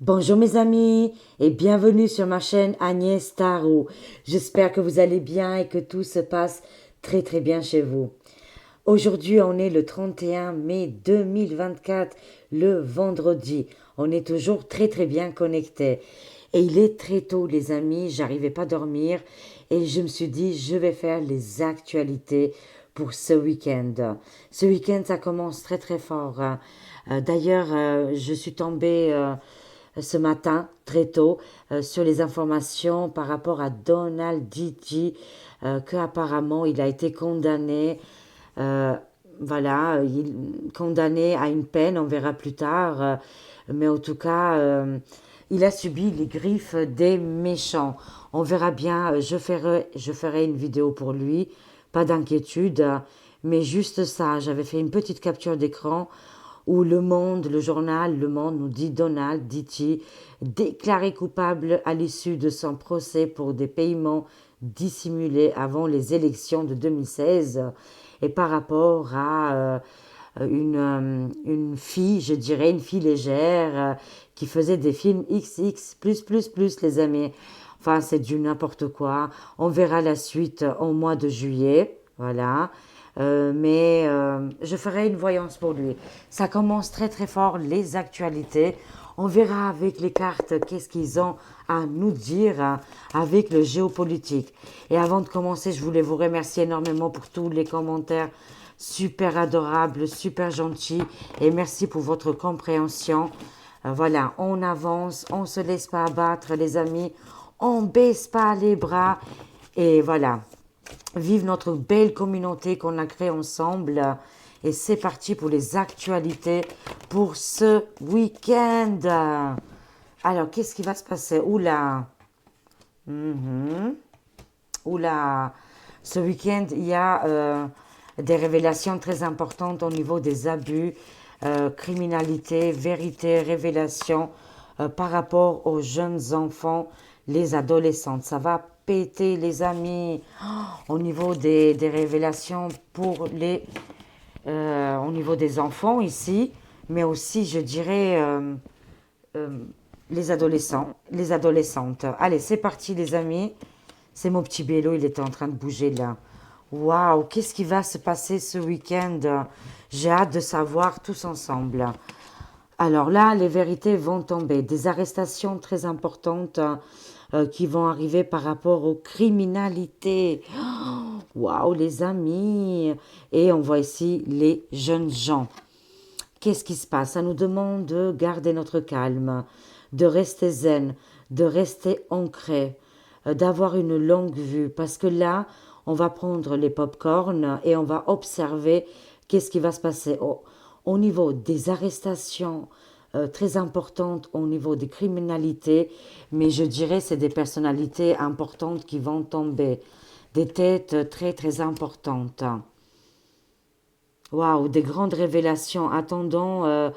Bonjour mes amis et bienvenue sur ma chaîne Agnès Tarot. J'espère que vous allez bien et que tout se passe très très bien chez vous. Aujourd'hui on est le 31 mai 2024, le vendredi. On est toujours très très bien connectés. Et il est très tôt les amis, j'arrivais pas à dormir et je me suis dit je vais faire les actualités pour ce week-end. Ce week-end ça commence très très fort, hein. D'ailleurs, je suis tombée ce matin, très tôt, sur les informations par rapport à Donald Gigi, qu'apparemment il a été condamné, euh, voilà, condamné à une peine, on verra plus tard, mais en tout cas, il a subi les griffes des méchants. On verra bien, je ferai une vidéo pour lui, pas d'inquiétude, mais juste ça, j'avais fait une petite capture d'écran où Le Monde, le journal Le Monde nous dit Donald Ditti déclaré coupable à l'issue de son procès pour des paiements dissimulés avant les élections de 2016 et par rapport à une fille, je dirais une fille légère qui faisait des films XX, les amis. Enfin, c'est du n'importe quoi. On verra la suite au mois de juillet. Voilà. Mais je ferai une voyance pour lui. Ça commence très très fort, les actualités. On verra avec les cartes qu'est-ce qu'ils ont à nous dire avec le géopolitique. Et avant de commencer, je voulais vous remercier énormément pour tous les commentaires super adorables, super gentils. Et merci pour votre compréhension. Voilà, on avance, on ne se laisse pas abattre, les amis. On baisse pas les bras. Et voilà, vive notre belle communauté qu'on a créée ensemble. Et c'est parti pour les actualités pour ce week-end. Alors, qu'est-ce qui va se passer? Oula, oula. Ce week-end, il y a des révélations très importantes au niveau des abus, criminalité, vérité, révélation par rapport aux jeunes enfants, les adolescentes. Ça va péter, les amis, au niveau des révélations pour au niveau des enfants ici, mais aussi, je dirais, les adolescents, les adolescentes. Allez, c'est parti, les amis. C'est mon petit vélo, il était en train de bouger là. Waouh, qu'est-ce qui va se passer ce week-end? J'ai hâte de savoir tous ensemble. Alors là, les vérités vont tomber. Des arrestations très importantes qui vont arriver par rapport aux criminalités. Waouh, les amis. Et on voit ici les jeunes gens. Qu'est-ce qui se passe? Ça nous demande de garder notre calme, de rester zen, de rester ancré, d'avoir une longue vue. Parce que là, on va prendre les pop-corn et on va observer qu'est-ce qui va se passer au niveau des arrestations très importantes, au niveau des criminalités. Mais je dirais c'est des personnalités importantes qui vont tomber, des têtes très très importantes. Waouh, des grandes révélations. Attendons,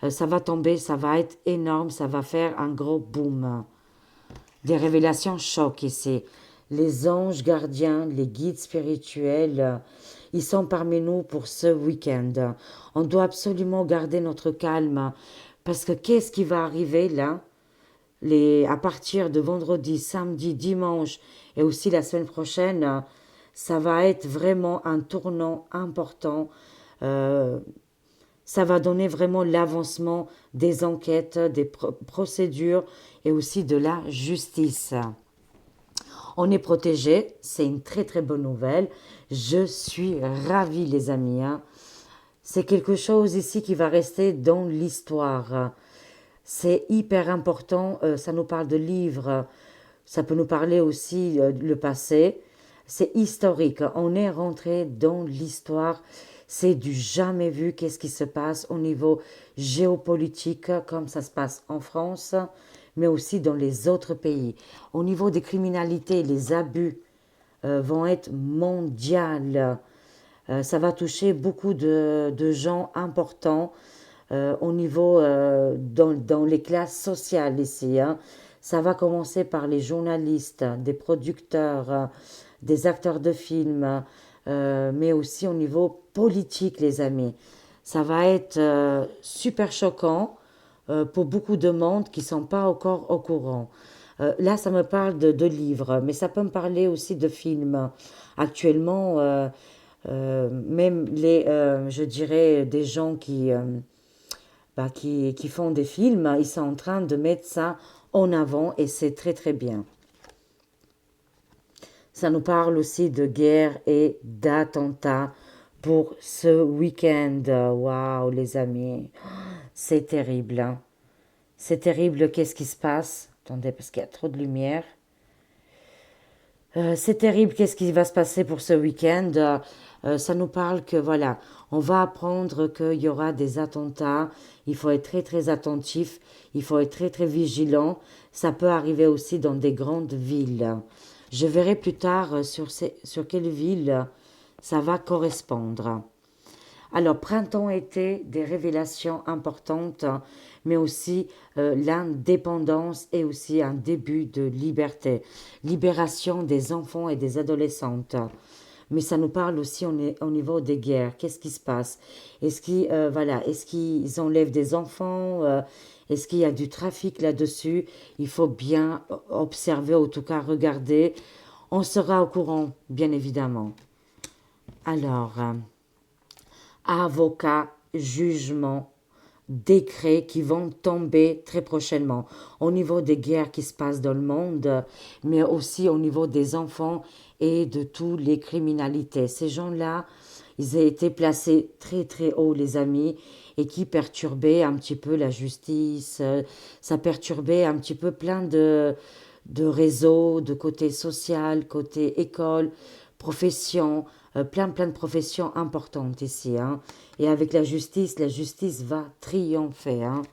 ça va tomber, ça va être énorme, ça va faire un gros boom. Des révélations choc ici. Les anges gardiens, les guides spirituels, ils sont parmi nous pour ce week-end. On doit absolument garder notre calme parce que qu'est-ce qui va arriver là? À partir de vendredi, samedi, dimanche et aussi la semaine prochaine, ça va être vraiment un tournant important. Euh, Ça va donner vraiment l'avancement des enquêtes, des procédures et aussi de la justice. On est protégé, c'est une très très bonne nouvelle. Je suis ravie les amis, hein. C'est quelque chose ici qui va rester dans l'histoire. C'est hyper important, ça nous parle de livres, ça peut nous parler aussi le passé. C'est historique, on est rentré dans l'histoire, c'est du jamais vu, qu'est-ce qui se passe au niveau géopolitique, comme ça se passe en France, mais aussi dans les autres pays. Au niveau des criminalités, les abus vont être mondiaux. Ça va toucher beaucoup de gens importants au niveau dans les classes sociales ici, hein. Ça va commencer par les journalistes, des producteurs, des acteurs de films, mais aussi au niveau politique, les amis. Ça va être super choquant, pour beaucoup de monde qui ne sont pas encore au courant. Là, ça me parle de livres, mais ça peut me parler aussi de films. Actuellement, même je dirais, des gens qui font des films, ils sont en train de mettre ça en avant et c'est très très bien. Ça nous parle aussi de guerre et d'attentats pour ce week-end. Waouh, les amis, c'est terrible, hein. C'est terrible, qu'est-ce qui se passe? Attendez, parce qu'il y a trop de lumière. C'est terrible, qu'est-ce qui va se passer pour ce week-end? Ça nous parle que, voilà, on va apprendre qu'il y aura des attentats. Il faut être très, très attentif. Il faut être très, très vigilant. Ça peut arriver aussi dans des grandes villes. Je verrai plus tard sur quelle ville ça va correspondre. Alors, printemps-été, des révélations importantes, mais aussi l'indépendance et aussi un début de liberté. Libération des enfants et des adolescentes. Mais ça nous parle aussi au niveau des guerres. Qu'est-ce qui se passe? Est-ce qu'ils enlèvent des enfants? Est-ce qu'il y a du trafic là-dessus? Il faut bien observer, en tout cas regarder. On sera au courant, bien évidemment. Alors, avocats, jugements, décrets qui vont tomber très prochainement au niveau des guerres qui se passent dans le monde, mais aussi au niveau des enfants et de toutes les criminalités. Ces gens-là, ils ont été placés très très haut, les amis, et qui perturbaient un petit peu la justice. Ça perturbait un petit peu plein de réseaux, de côté social, côté école, profession, plein de professions importantes ici, hein. Et avec la justice va triompher, hein.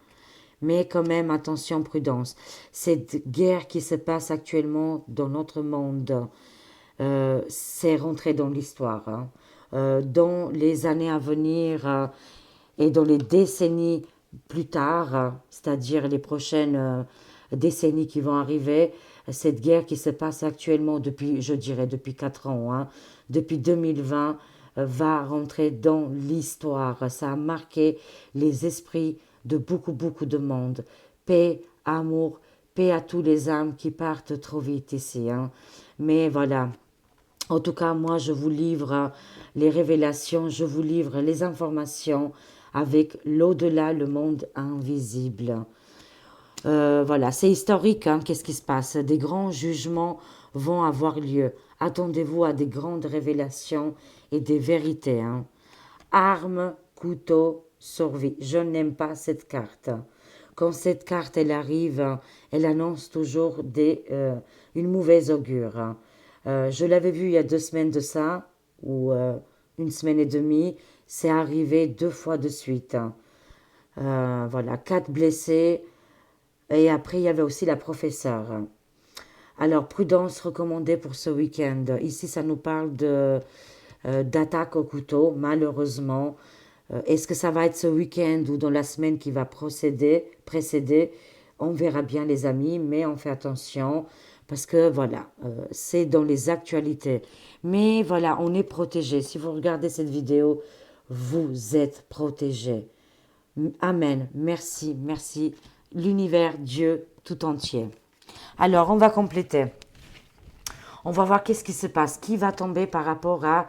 Mais quand même, attention, prudence. Cette guerre qui se passe actuellement dans notre monde, c'est rentré dans l'histoire, hein. Dans les années à venir et dans les décennies plus tard, c'est-à-dire les prochaines décennies qui vont arriver, cette guerre qui se passe actuellement depuis, je dirais, depuis 4 ans, hein, depuis 2020, va rentrer dans l'histoire. Ça a marqué les esprits de beaucoup, beaucoup de monde. Paix, amour, paix à tous les âmes qui partent trop vite ici, hein. Mais voilà, en tout cas, moi, je vous livre les révélations, je vous livre les informations avec l'au-delà, le monde invisible. Voilà, c'est historique, hein, qu'est-ce qui se passe? Des grands jugements vont avoir lieu. Attendez-vous à des grandes révélations et des vérités, hein. Armes, couteau, survie. Je n'aime pas cette carte. Quand cette carte elle arrive, elle annonce toujours une mauvaise augure, hein. Je l'avais vu il y a 2 semaines de ça, ou une semaine et demie. C'est arrivé 2 fois de suite, hein. Voilà, 4 blessés. Et après, il y avait aussi la professeure. Alors, prudence recommandée pour ce week-end. Ici, ça nous parle d'attaque au couteau, malheureusement. Est-ce que ça va être ce week-end ou dans la semaine qui va précéder? On verra bien, les amis, mais on fait attention parce que voilà, c'est dans les actualités. Mais voilà, on est protégé. Si vous regardez cette vidéo, vous êtes protégé. Amen. Merci, merci. L'univers, Dieu tout entier. Alors, on va compléter. On va voir qu'est-ce qui se passe, qui va tomber par rapport à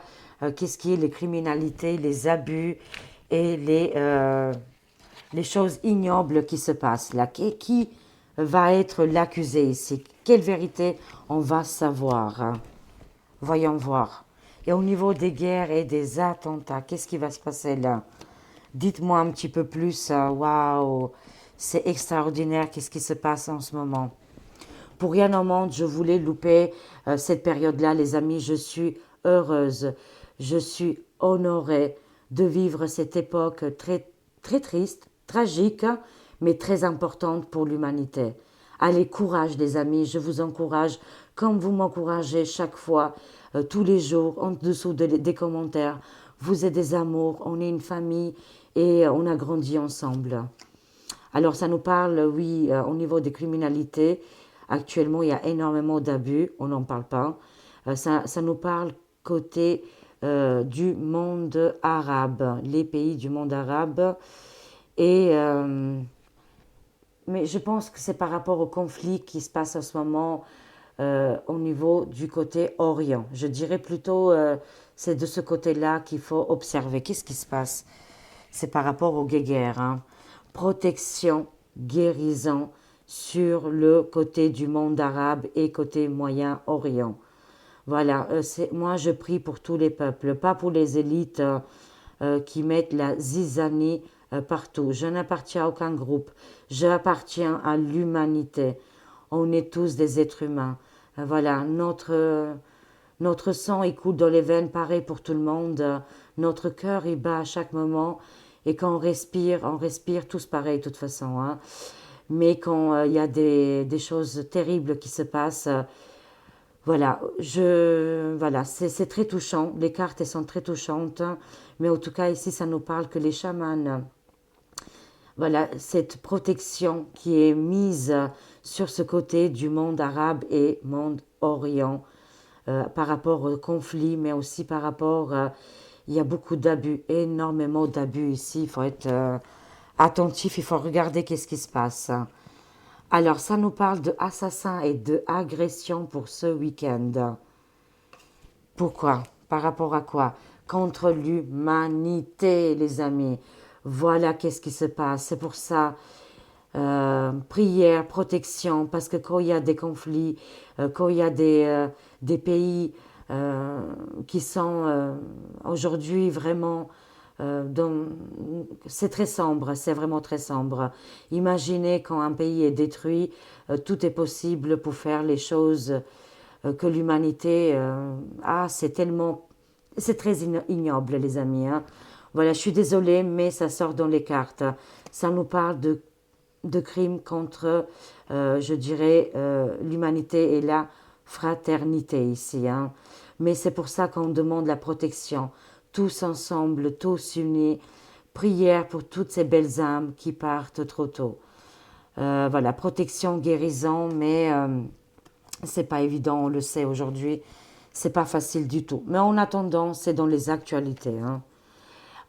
qu'est-ce qui est les criminalités, les abus et les choses ignobles qui se passent là. Qui va être l'accusé ici? Quelle vérité on va savoir, hein? Voyons voir. Et au niveau des guerres et des attentats, qu'est-ce qui va se passer là? Dites-moi un petit peu plus. Waouh, c'est extraordinaire, qu'est-ce qui se passe en ce moment? Pour rien au monde, je voulais louper cette période-là, les amis. Je suis heureuse, je suis honorée de vivre cette époque très, très triste, tragique, mais très importante pour l'humanité. Allez, courage, les amis. Je vous encourage, comme vous m'encouragez chaque fois, tous les jours, en dessous des commentaires. Vous êtes des amours, on est une famille et on a grandi ensemble. Alors ça nous parle, oui, au niveau des criminalités. Actuellement, il y a énormément d'abus, on n'en parle pas. Ça nous parle côté du monde arabe, les pays du monde arabe. Et mais je pense que c'est par rapport au conflit qui se passe en ce moment au niveau du côté Orient. Je dirais plutôt, c'est de ce côté-là qu'il faut observer. Qu'est-ce qui se passe? C'est par rapport aux guéguerres, hein. Protection, guérison sur le côté du monde arabe et côté Moyen-Orient. Voilà, moi je prie pour tous les peuples, pas pour les élites qui mettent la zizanie partout. Je n'appartiens à aucun groupe, j'appartiens à l'humanité. On est tous des êtres humains. Voilà, notre sang il coule dans les veines, pareil pour tout le monde. Notre cœur il bat à chaque moment. Et quand on respire tous pareil de toute façon, hein. Mais quand il y a des choses terribles qui se passent, voilà, c'est très touchant. Les cartes elles sont très touchantes, hein. Mais en tout cas ici ça nous parle que les chamans, voilà, cette protection qui est mise sur ce côté du monde arabe et monde orient par rapport au conflit, mais aussi par rapport, il y a beaucoup d'abus, énormément d'abus ici. Il faut être attentif, il faut regarder qu'est-ce qui se passe. Alors, ça nous parle de assassins et de agression pour ce week-end. Pourquoi? Par rapport à quoi? Contre l'humanité, les amis. Voilà qu'est-ce qui se passe. C'est pour ça, prière, protection, parce que quand il y a des conflits, quand il y a des pays qui sont aujourd'hui vraiment dans- c'est très sombre, c'est vraiment très sombre. Imaginez quand un pays est détruit, tout est possible pour faire les choses que l'humanité c'est tellement, c'est très ignoble, les amis, hein. Voilà, je suis désolée, mais ça sort dans les cartes. Ça nous parle de crimes contre, je dirais, l'humanité et la fraternité ici, hein. Mais c'est pour ça qu'on demande la protection, tous ensemble, tous unis. Prière pour toutes ces belles âmes qui partent trop tôt. Voilà, protection, guérison, mais c'est pas évident, on le sait aujourd'hui. C'est pas facile du tout. Mais en attendant, c'est dans les actualités, hein.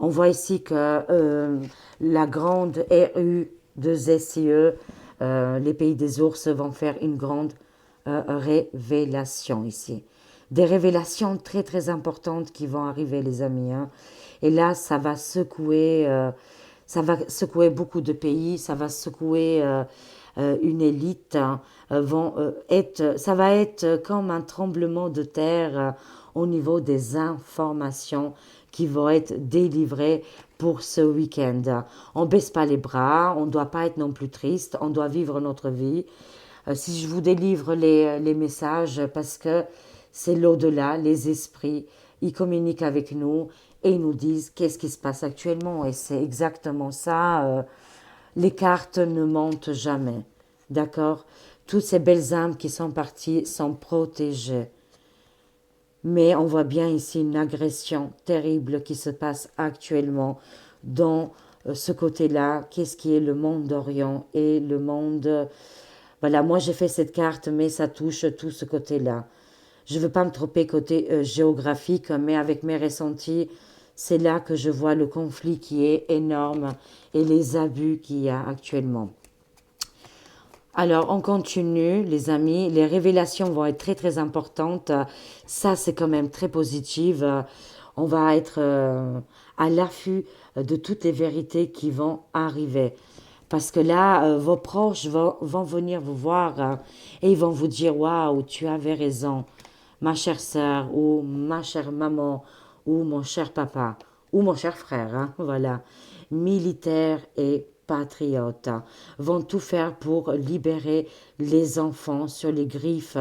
On voit ici que la grande RU de ZCE, les pays des ours, vont faire une grande révélation ici. Des révélations très très importantes qui vont arriver, les amis, hein. Et là, ça va secouer beaucoup de pays, ça va secouer une élite, hein, ça va être comme un tremblement de terre au niveau des informations qui vont être délivrées pour ce week-end. On baisse pas les bras, on ne doit pas être non plus triste, on doit vivre notre vie. Si je vous délivre les messages, parce que c'est l'au-delà, les esprits, ils communiquent avec nous et ils nous disent qu'est-ce qui se passe actuellement. Et c'est exactement ça. Les cartes ne mentent jamais. D'accord? Toutes ces belles âmes qui sont parties sont protégées. Mais on voit bien ici une agression terrible qui se passe actuellement dans ce côté-là. Qu'est-ce qui est le monde d'Orient et le monde. Voilà, moi j'ai fait cette carte, mais ça touche tout ce côté-là. Je ne veux pas me tromper côté géographique, mais avec mes ressentis, c'est là que je vois le conflit qui est énorme et les abus qu'il y a actuellement. Alors, on continue, les amis. Les révélations vont être très, très importantes. Ça, c'est quand même très positif. On va être à l'affût de toutes les vérités qui vont arriver. Parce que là, vos proches vont venir vous voir et ils vont vous dire, waouh, tu avais raison, ma chère sœur, ou ma chère maman, ou mon cher papa, ou mon cher frère, hein, voilà. Militaires et patriotes vont tout faire pour libérer les enfants sur les griffes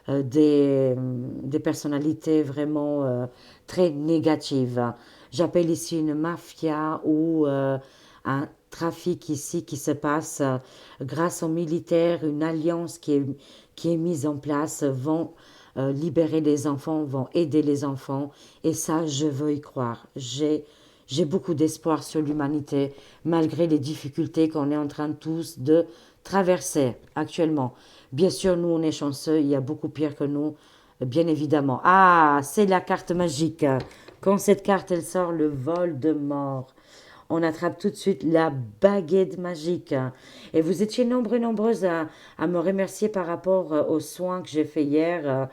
des personnalités vraiment très négatives. J'appelle ici une mafia ou un trafic ici qui se passe grâce aux militaires, une alliance qui est mise en place, vont libérer les enfants, vont aider les enfants. Et ça, je veux y croire. J'ai beaucoup d'espoir sur l'humanité, malgré les difficultés qu'on est en train tous de traverser actuellement. Bien sûr, nous, on est chanceux, il y a beaucoup pire que nous, bien évidemment. Ah, c'est la carte magique. Quand cette carte, elle sort, le vol de mort. on attrape tout de suite la baguette magique. Et vous étiez nombreuses à me remercier par rapport aux soins que j'ai fait hier,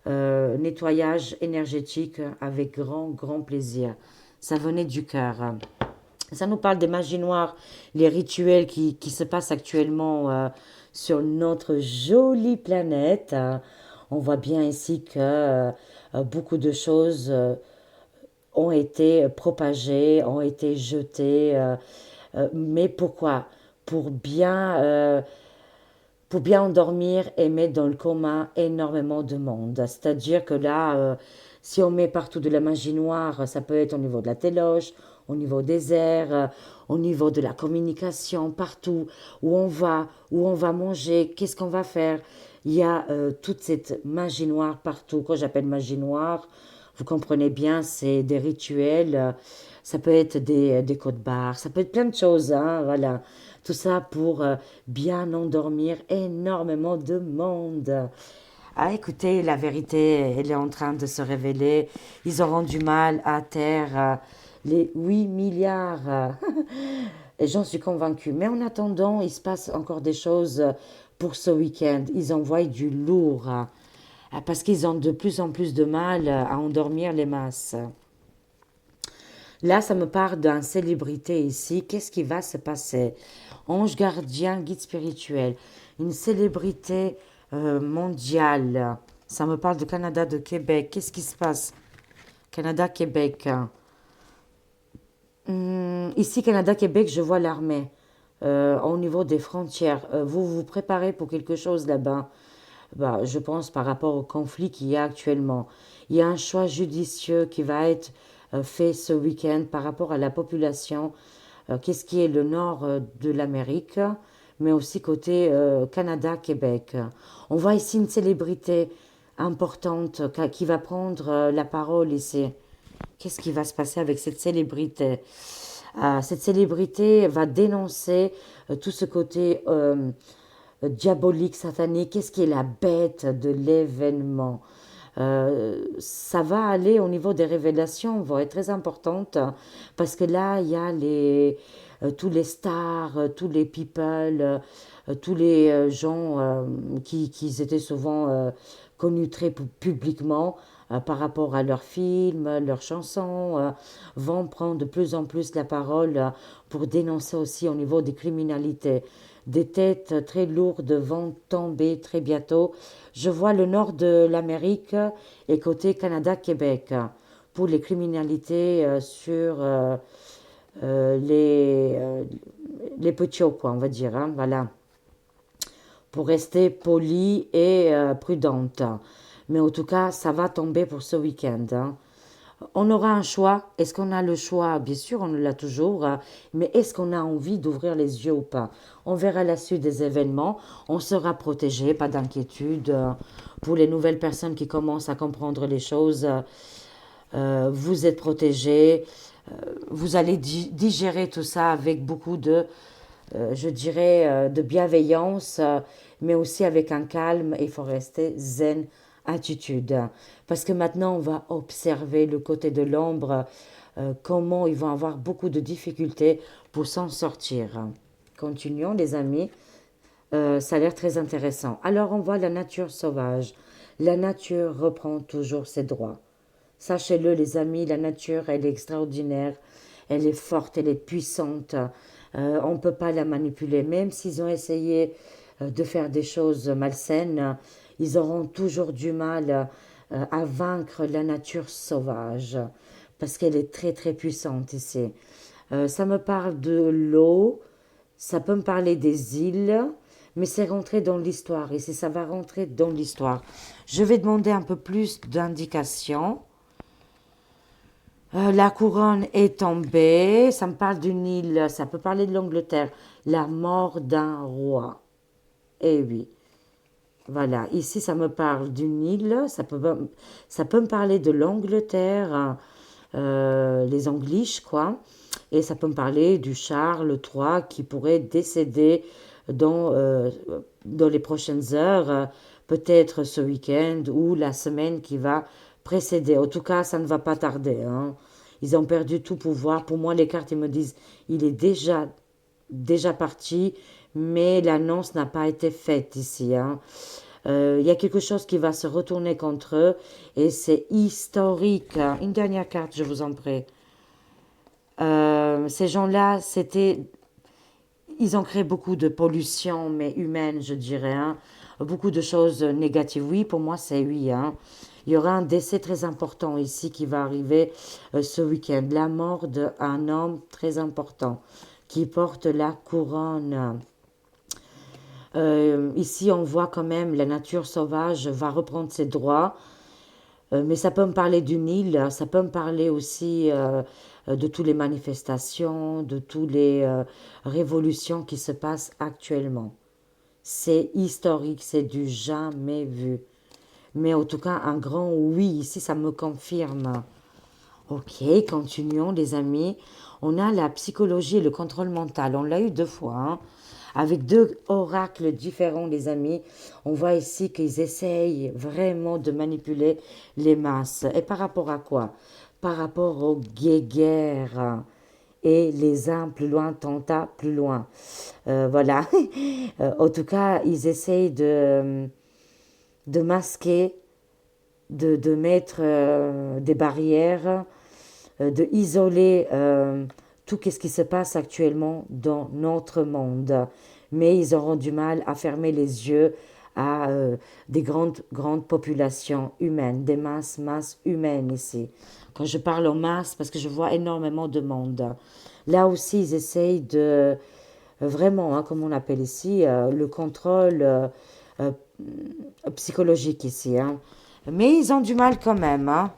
nettoyage énergétique avec grand plaisir. Ça venait du cœur. Ça nous parle des magies noires, les rituels qui se passent actuellement sur notre jolie planète. On voit bien ici que beaucoup de choses ont été propagées, ont été jetées. Mais pourquoi? Pour bien, euh, pour bien endormir et mettre dans le coma énormément de monde. C'est-à-dire que là, si on met partout de la magie noire, ça peut être au niveau de la téloge, au niveau des airs, au niveau de la communication, partout où on va manger, qu'est-ce qu'on va faire. Il y a toute cette magie noire partout. Quand j'appelle magie noire, vous comprenez bien, c'est des rituels, ça peut être des codes barres, ça peut être plein de choses, hein, voilà. Tout ça pour bien endormir énormément de monde. Ah, écoutez, la vérité, elle est en train de se révéler. Ils auront du mal à taire les 8 milliards. Et j'en suis convaincue. Mais en attendant, il se passe encore des choses pour ce week-end. Ils envoient du lourd parce qu'ils ont de plus en plus de mal à endormir les masses. Là, ça me parle d'une célébrité ici. Qu'est-ce qui va se passer? Ange gardien, guide spirituel. Une célébrité mondiale. Ça me parle de Canada, de Québec. Qu'est-ce qui se passe? Canada, Québec. Ici, Canada, Québec, je vois l'armée au niveau des frontières. Vous vous préparez pour quelque chose là-bas. Bah, je pense par rapport au conflit qu'il y a actuellement. Il y a un choix judicieux qui va être fait ce week-end par rapport à la population, qu'est-ce qui est le nord de l'Amérique, mais aussi côté Canada, Québec. On voit ici une célébrité importante qui va prendre la parole ici. Qu'est-ce qui va se passer avec cette célébrité? Cette célébrité va dénoncer tout ce côté diabolique, satanique. Qu'est-ce qui est la bête de l'événement? Ça va aller au niveau des révélations, va être très importante parce que là, il y a tous les stars, tous les people, tous les gens qui étaient souvent connus très publiquement par rapport à leurs films, leurs chansons, vont prendre de plus en plus la parole pour dénoncer aussi au niveau des criminalités. Des têtes très lourdes vont tomber très bientôt. Je vois le nord de l'Amérique et côté Canada-Québec pour les criminalités sur les petits, quoi, on va dire. Hein, voilà, pour rester polie et prudente. Mais en tout cas, ça va tomber pour ce week-end. Hein. On aura un choix. Est-ce qu'on a le choix? Bien sûr, on l'a toujours. Mais est-ce qu'on a envie d'ouvrir les yeux ou pas? On verra la suite des événements. On sera protégé, pas d'inquiétude. Pour les nouvelles personnes qui commencent à comprendre les choses, vous êtes protégés. Vous allez digérer tout ça avec beaucoup de, je dirais, de bienveillance, mais aussi avec un calme. Il faut rester zen attitude. Parce que maintenant, on va observer le côté de l'ombre, comment ils vont avoir beaucoup de difficultés pour s'en sortir. Continuons, les amis. Ça a l'air très intéressant. Alors, on voit la nature sauvage. La nature reprend toujours ses droits. Sachez-le, les amis, la nature, elle est extraordinaire. Elle est forte, elle est puissante. On ne peut pas la manipuler. Même s'ils ont essayé de faire des choses malsaines, ils auront toujours du mal à vaincre la nature sauvage. Parce qu'elle est très puissante ici. Ça me parle de l'eau, ça peut me parler des îles, mais c'est rentré dans l'histoire. Et ça va rentrer dans l'histoire. Je vais demander un peu plus d'indications. La couronne est tombée. Ça me parle d'une île. Ça peut parler de l'Angleterre. La mort d'un roi. Eh oui. Voilà. Ici, ça me parle d'une île. Ça peut me parler de l'Angleterre. Les Anglish, quoi. Et ça peut me parler du Charles III qui pourrait décéder dans les prochaines heures, peut-être ce week-end ou la semaine qui va précéder. En tout cas, ça ne va pas tarder. Hein. Ils ont perdu tout pouvoir. Pour moi, les cartes, ils me disent, il est déjà parti, mais l'annonce n'a pas été faite ici, hein. Il y a quelque chose qui va se retourner contre eux et c'est historique, hein. Une dernière carte, je vous en prie. Ces gens-là, ils ont créé beaucoup de pollution, mais humaine, je dirais, hein. Beaucoup de choses négatives. Oui, pour moi, c'est oui, hein. Il y aura un décès très important ici qui va arriver ce week-end. La mort d'un homme très important qui porte la couronne. Ici, on voit quand même la nature sauvage va reprendre ses droits. Mais ça peut me parler du Nil, ça peut me parler aussi de toutes les manifestations, de toutes les révolutions qui se passent actuellement. C'est historique, c'est du jamais vu. Mais en tout cas, un grand oui, ici, ça me confirme. Ok, continuons les amis. On a la psychologie et le contrôle mental. On l'a eu 2 fois, hein. Avec 2 oracles différents, les amis. On voit ici qu'ils essayent vraiment de manipuler les masses. Et par rapport à quoi? Par rapport aux guéguerres et les uns plus loin, tenta plus loin. Voilà. En tout cas, ils essayent de masquer, de mettre des barrières, de isoler tout ce qui se passe actuellement dans notre monde. Mais ils auront du mal à fermer les yeux à des grandes populations humaines, des masses humaines ici. Quand je parle aux masses, parce que je vois énormément de monde. Là aussi, ils essayent de vraiment, hein, comme on appelle ici, le contrôle euh, psychologique ici, hein. Mais ils ont du mal quand même, hein.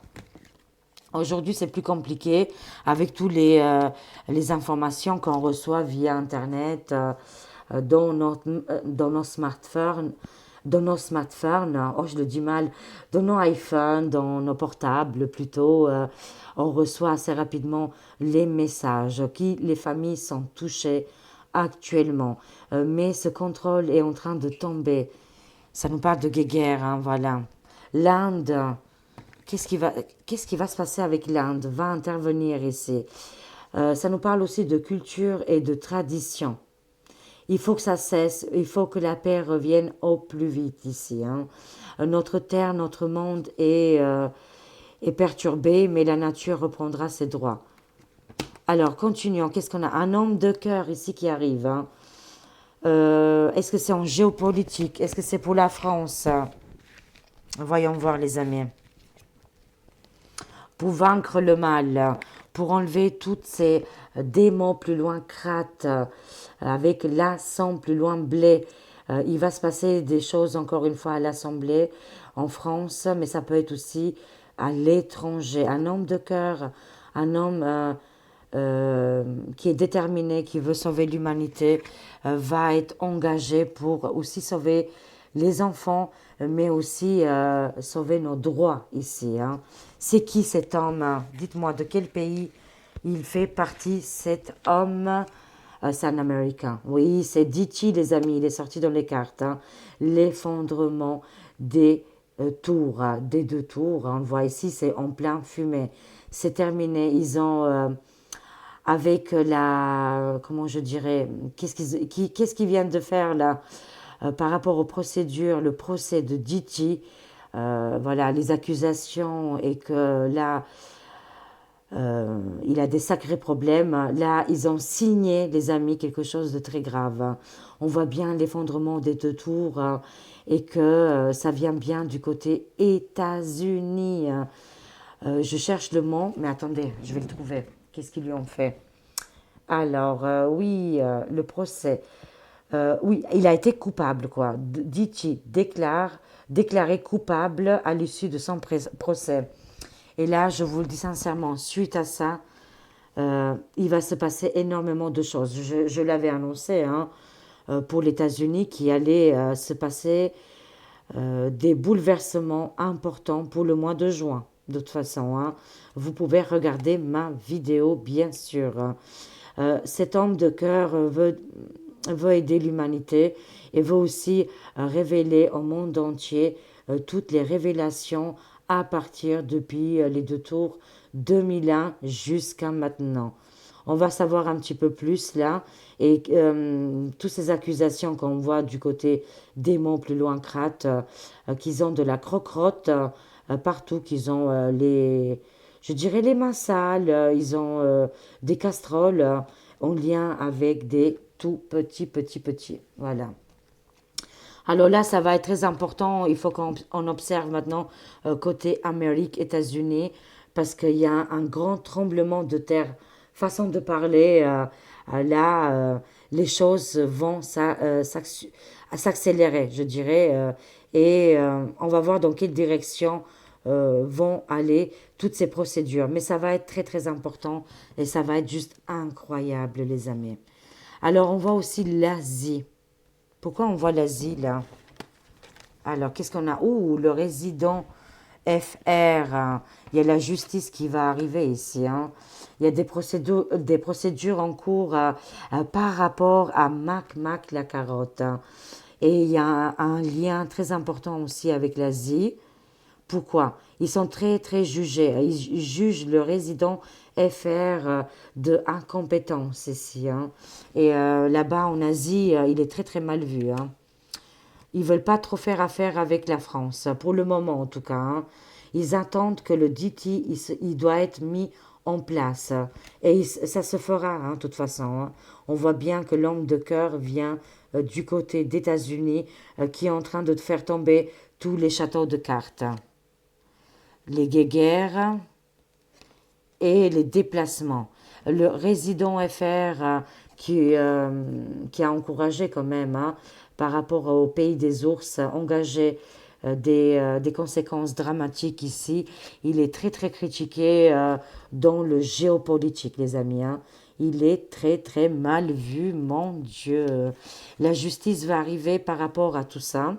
Aujourd'hui, c'est plus compliqué avec tous les informations qu'on reçoit via Internet, dans nos smartphones, oh je le dis mal, dans nos iPhones, dans nos portables plutôt, on reçoit assez rapidement les messages qui les familles sont touchées actuellement. Mais ce contrôle est en train de tomber. Ça nous parle de guerre, hein, voilà. L'Inde. Qu'est-ce qui va, qu'est-ce qui va se passer avec l'Inde? Va intervenir ici. Ça nous parle aussi de culture et de tradition. Il faut que ça cesse, il faut que la paix revienne au plus vite ici, hein. Notre terre, notre monde est perturbé, mais la nature reprendra ses droits. Alors, continuons. Qu'est-ce qu'on a? Un homme de cœur ici qui arrive, hein. Est-ce que c'est en géopolitique? Est-ce que c'est pour la France? Voyons voir, les amis. Pour vaincre le mal, pour enlever toutes ces démons plus loin crates, avec l'assant plus loin blé. Il va se passer des choses encore une fois à l'Assemblée en France, mais ça peut être aussi à l'étranger. Un homme de cœur, un homme qui est déterminé, qui veut sauver l'humanité, va être engagé pour aussi sauver les enfants, mais aussi sauver nos droits ici, hein. C'est qui cet homme? Dites-moi de quel pays il fait partie, cet homme. C'est un Américain. Oui, c'est Dichi, les amis. Il est sorti dans les cartes, hein. L'effondrement des tours, des 2 tours. On le voit ici, c'est en plein fumée. C'est terminé. Ils ont, avec la, comment je dirais, qu'est-ce qu'ils viennent de faire là par rapport aux procédures, le procès de Dichi, voilà, les accusations et que là, il a des sacrés problèmes. Là, ils ont signé, les amis, quelque chose de très grave. On voit bien l'effondrement des 2 tours et que ça vient bien du côté États-Unis. Je cherche le mot, mais attendez, je vais le trouver. Qu'est-ce qu'ils lui ont fait? Alors, oui, le procès. Oui, il a été coupable, quoi. Dichi déclaré coupable à l'issue de son procès. Et là, je vous le dis sincèrement, suite à ça, il va se passer énormément de choses. Je l'avais annoncé, hein, pour les États-Unis qu'il allait se passer des bouleversements importants pour le mois de juin. De toute façon, hein. Vous pouvez regarder ma vidéo, bien sûr, hein. Cet homme de cœur veut aider l'humanité et veut aussi révéler au monde entier toutes les révélations à partir depuis les deux tours 2001 jusqu'à maintenant. On va savoir un petit peu plus là. Et toutes ces accusations qu'on voit du côté démon plus loin crate, qu'ils ont de la croque-rotte partout, qu'ils ont je dirais les mains sales, ils ont des casseroles en lien avec des tout petits. Voilà. Alors là, ça va être très important. Il faut qu'on observe maintenant côté Amérique, États-Unis, parce qu'il y a un grand tremblement de terre. Façon de parler, là, les choses vont s'accélérer, je dirais, et on va voir dans quelle direction vont aller toutes ces procédures. Mais ça va être très très important et ça va être juste incroyable, les amis. Alors, on voit aussi l'Asie. Pourquoi on voit l'Asie là? Alors, qu'est-ce qu'on a? Ouh, le résident FR. Il y a la justice qui va arriver ici, hein. Il y a des procédures en cours par rapport à Mac la carotte, hein. Et il y a un lien très important aussi avec l'Asie. Pourquoi? Ils sont très, très jugés. Ils jugent le résident FR de incompétence ici, hein. Et là-bas en Asie, il est très, très mal vu, hein. Ils veulent pas trop faire affaire avec la France, pour le moment en tout cas, hein. Ils attendent que le DT, il doit être mis en place. Et ça se fera, hein, de toute façon, hein. On voit bien que l'angle de cœur vient du côté des États-Unis, qui est en train de faire tomber tous les châteaux de cartes. Les guéguerres et les déplacements. Le résident FR qui a encouragé quand même, hein, par rapport au pays des ours, engager des conséquences dramatiques ici. Il est très très critiqué dans le géopolitique, les amis, hein. Il est très très mal vu, mon Dieu. La justice va arriver par rapport à tout ça.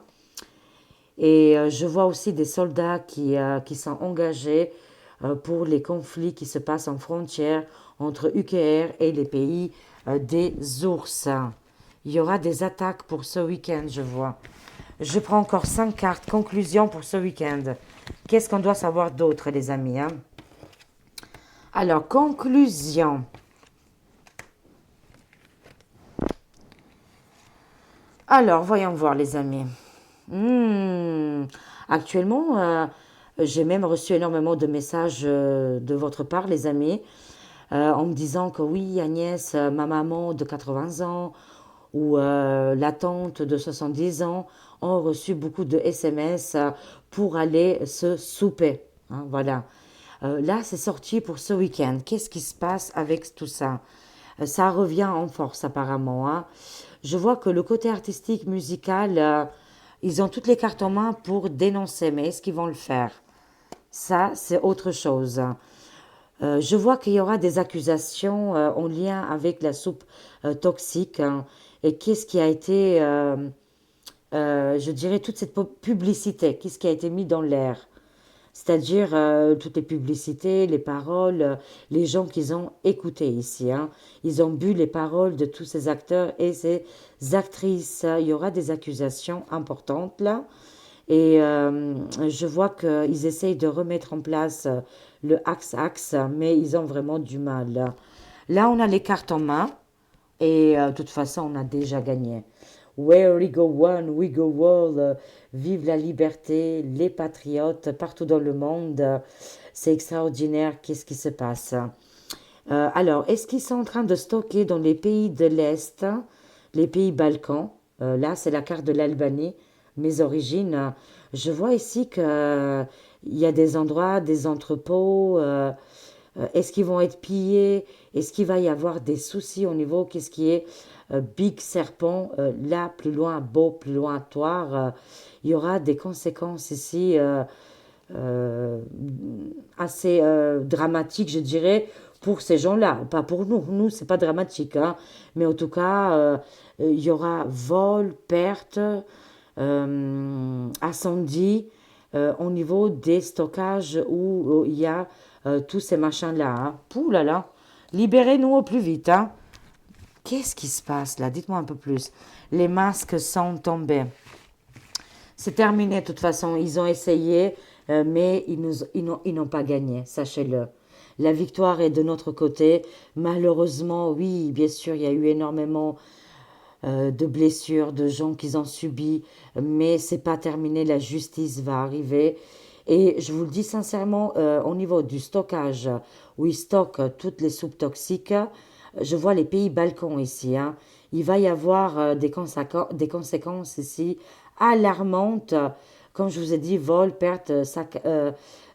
Et je vois aussi des soldats qui sont engagés pour les conflits qui se passent en frontière entre UKR et les pays des ours. Il y aura des attaques pour ce week-end, je vois. Je prends encore 5 cartes. Conclusion pour ce week-end. Qu'est-ce qu'on doit savoir d'autre, les amis, hein? Alors, conclusion. Alors, voyons voir, les amis. Actuellement, j'ai même reçu énormément de messages de votre part, les amis, en me disant que oui, Agnès, ma maman de 80 ans ou la tante de 70 ans ont reçu beaucoup de SMS pour aller se souper, hein, voilà. Là, c'est sorti pour ce week-end. Qu'est-ce qui se passe avec tout ça? Ça revient en force apparemment, hein. Je vois que le côté artistique, musical, ils ont toutes les cartes en main pour dénoncer, mais est-ce qu'ils vont le faire? Ça, c'est autre chose. Je vois qu'il y aura des accusations en lien avec la soupe toxique, hein. Et qu'est-ce qui a été, je dirais, toute cette publicité, qu'est-ce qui a été mis dans l'air? C'est-à-dire toutes les publicités, les paroles, les gens qu'ils ont écoutés ici, hein. Ils ont bu les paroles de tous ces acteurs et ces actrices. Il y aura des accusations importantes là. Et je vois qu'ils essayent de remettre en place le axe-axe, mais ils ont vraiment du mal. Là, on a les cartes en main. Et de toute façon, on a déjà gagné. Where we go one, we go all. Vive la liberté, les patriotes partout dans le monde. C'est extraordinaire. Qu'est-ce qui se passe? Alors, est-ce qu'ils sont en train de stocker dans les pays de l'Est, les pays Balkans? Là, c'est la carte de l'Albanie, mes origines. Je vois ici il y a des endroits, des entrepôts. Est-ce qu'ils vont être pillés? Est-ce qu'il va y avoir des soucis au niveau, qu'est-ce qui est Big Serpent, là, plus loin, Beau, plus loin, Toire, il y aura des conséquences ici euh, assez dramatiques, je dirais, pour ces gens-là. Pas pour nous, nous, c'est pas dramatique, hein. Mais en tout cas, il y aura vol, perte, incendie au niveau des stockages où il y a tous ces machins-là, hein. Pouh là là, libérez-nous au plus vite, hein. Qu'est-ce qui se passe là? Dites-moi un peu plus. Les masques sont tombés. C'est terminé de toute façon. Ils ont essayé mais ils n'ont pas gagné, sachez-le. La victoire est de notre côté. Malheureusement, oui, bien sûr, il y a eu énormément de blessures, de gens qui ont subi, mais c'est pas terminé, la justice va arriver. Et je vous le dis sincèrement, au niveau du stockage, où ils stockent toutes les soupes toxiques, je vois les pays Balkans ici, hein. Il va y avoir des conséquences ici alarmantes. Comme je vous ai dit, vol, perte,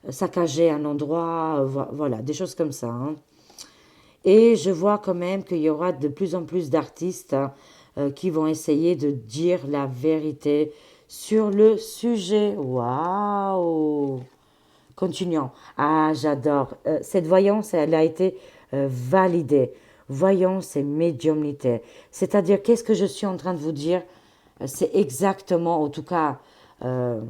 saccager un endroit, voilà, des choses comme ça, hein. Et je vois quand même qu'il y aura de plus en plus d'artistes qui vont essayer de dire la vérité sur le sujet. Waouh! Continuons. Ah, j'adore. Cette voyance, elle a été validée. Voyance et médiumnité. C'est-à-dire, qu'est-ce que je suis en train de vous dire? C'est exactement, en tout cas, euh,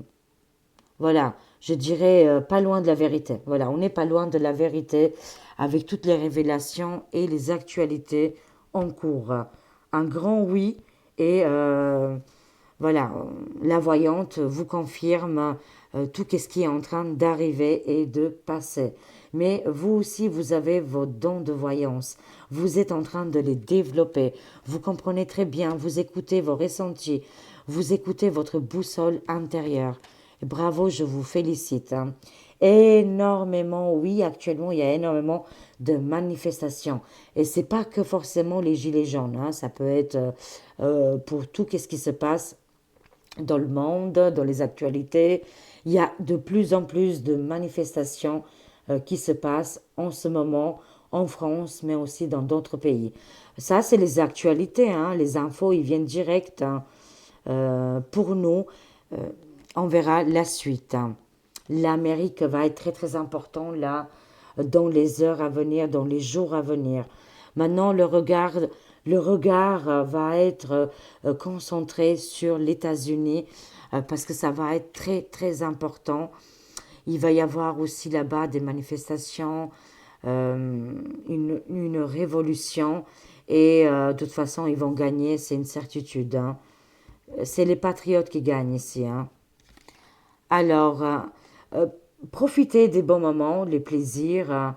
voilà, je dirais pas loin de la vérité. Voilà, on n'est pas loin de la vérité avec toutes les révélations et les actualités en cours. Un grand oui et voilà, la voyante vous confirme tout ce qui est en train d'arriver et de passer. Mais vous aussi, vous avez vos dons de voyance. Vous êtes en train de les développer. Vous comprenez très bien, vous écoutez vos ressentis, vous écoutez votre boussole intérieure. Bravo, je vous félicite, hein. Énormément, oui, actuellement, il y a énormément de manifestations. Et c'est pas que forcément les gilets jaunes, hein. Ça peut être pour tout ce qui se passe dans le monde, dans les actualités. Il y a de plus en plus de manifestations qui se passent en ce moment en France, mais aussi dans d'autres pays. Ça, c'est les actualités, hein. Les infos, ils viennent direct, hein. Pour nous, euh, on verra la suite, hein. L'Amérique va être très très important là dans les heures à venir, dans les jours à venir. Maintenant, le regard va être concentré sur les États-Unis parce que ça va être très très important. Il va y avoir aussi là-bas des manifestations, une révolution et de toute façon ils vont gagner, c'est une certitude, hein. C'est les patriotes qui gagnent ici, hein. Alors, euh, profitez des bons moments, les plaisirs.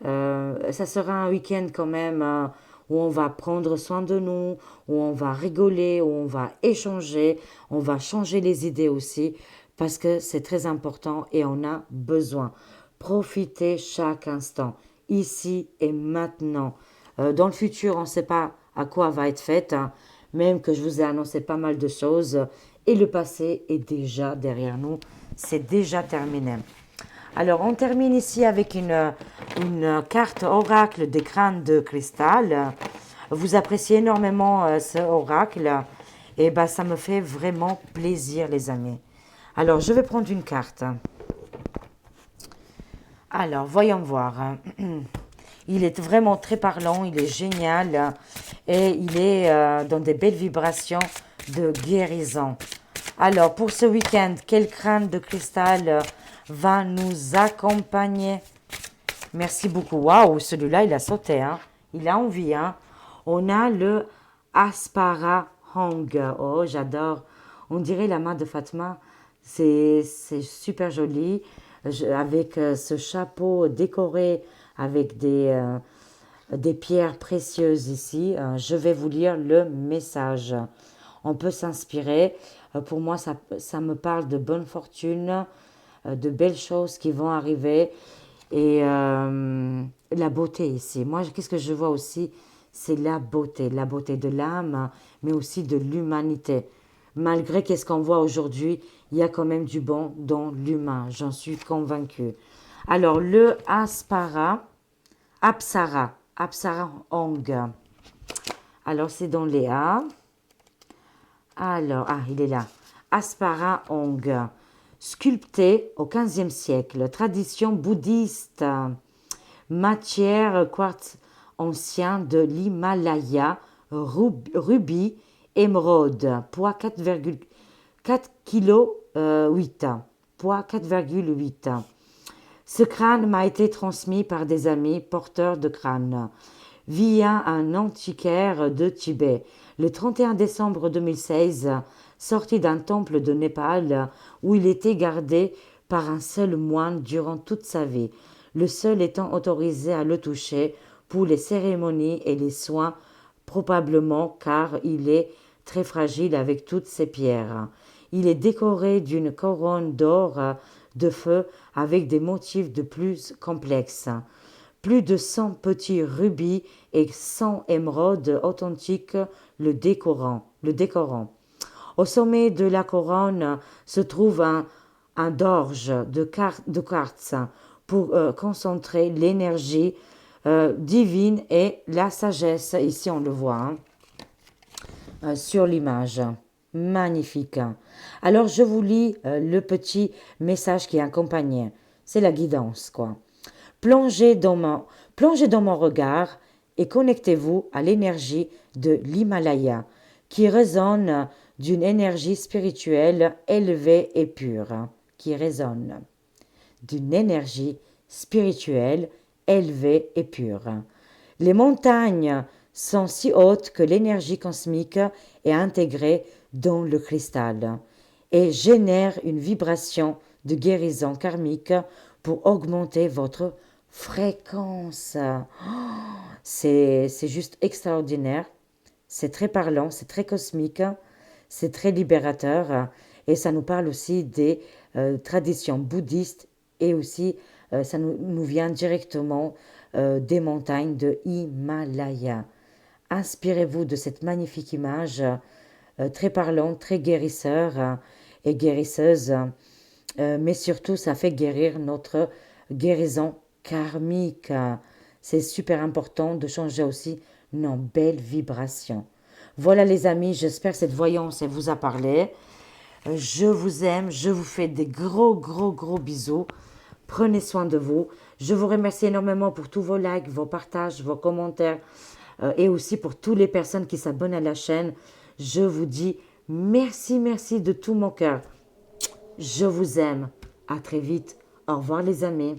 Ça sera un week-end quand même où on va prendre soin de nous, où on va rigoler, où on va échanger, on va changer les idées aussi, parce que c'est très important et on a besoin. Profitez chaque instant, ici et maintenant. Dans le futur, on ne sait pas à quoi va être faite, hein, même que je vous ai annoncé pas mal de choses, et le passé est déjà derrière nous, c'est déjà terminé. Alors, on termine ici avec une carte oracle des crânes de cristal. Vous appréciez énormément ce oracle. Et ben, ça me fait vraiment plaisir, les amis. Alors, je vais prendre une carte. Alors, voyons voir. Il est vraiment très parlant, il est génial et il est dans des belles vibrations de guérison. Alors, pour ce week-end, quel crâne de cristal va nous accompagner? Merci beaucoup. Waouh, celui-là, il a sauté, hein. Il a envie, hein. On a le Aspara Hong. Oh, j'adore. On dirait la main de Fatma. C'est super joli. Avec ce chapeau décoré avec des pierres précieuses ici. Je vais vous lire le message. On peut s'inspirer. Pour moi, ça me parle de bonne fortune, de belles choses qui vont arriver et la beauté ici. Moi, qu'est-ce que je vois aussi? C'est la beauté de l'âme, mais aussi de l'humanité. Malgré qu'est-ce qu'on voit aujourd'hui, il y a quand même du bon dans l'humain, j'en suis convaincue. Alors, le Apsara Hong. Alors, c'est dans les A. Alors, il est là. Aspara Hong, sculpté au XVe siècle, tradition bouddhiste, matière quartz ancien de l'Himalaya, rubis, émeraude, poids 4,4 kg, 8, poids 4,8. Ce crâne m'a été transmis par des amis porteurs de crâne via un antiquaire de Tibet. Le 31 décembre 2016, sorti d'un temple de Népal où il était gardé par un seul moine durant toute sa vie, le seul étant autorisé à le toucher pour les cérémonies et les soins, probablement car il est très fragile avec toutes ces pierres. Il est décoré d'une couronne d'or de feu avec des motifs de plus complexes. Plus de 100 petits rubis et 100 émeraudes authentiques le décorant. Au sommet de la couronne se trouve un dorge de quartz pour concentrer l'énergie divine et la sagesse. Ici, on le voit sur l'image. Magnifique. Alors, je vous lis le petit message qui accompagne. C'est la guidance, quoi. Plongez dans mon regard et connectez-vous à l'énergie de l'Himalaya qui résonne d'une énergie spirituelle élevée et pure. Qui résonne d'une énergie spirituelle élevée et pure. Les montagnes sont si hautes que l'énergie cosmique est intégrée dans le cristal et génère une vibration de guérison karmique pour augmenter votre fréquence. C'est juste extraordinaire. C'est très parlant, c'est très cosmique, c'est très libérateur et ça nous parle aussi des traditions bouddhistes et aussi ça nous vient directement des montagnes de Himalaya. Inspirez-vous de cette magnifique image très parlante, très guérisseur et guérisseuse, mais surtout ça fait guérir notre guérison karmique. C'est super important de changer aussi nos belles vibrations. Voilà les amis, j'espère que cette voyance elle vous a parlé. Je vous aime, je vous fais des gros gros gros bisous. Prenez soin de vous. Je vous remercie énormément pour tous vos likes, vos partages, vos commentaires et aussi pour toutes les personnes qui s'abonnent à la chaîne. Je vous dis merci, merci de tout mon cœur. Je vous aime. À très vite. Au revoir les amis.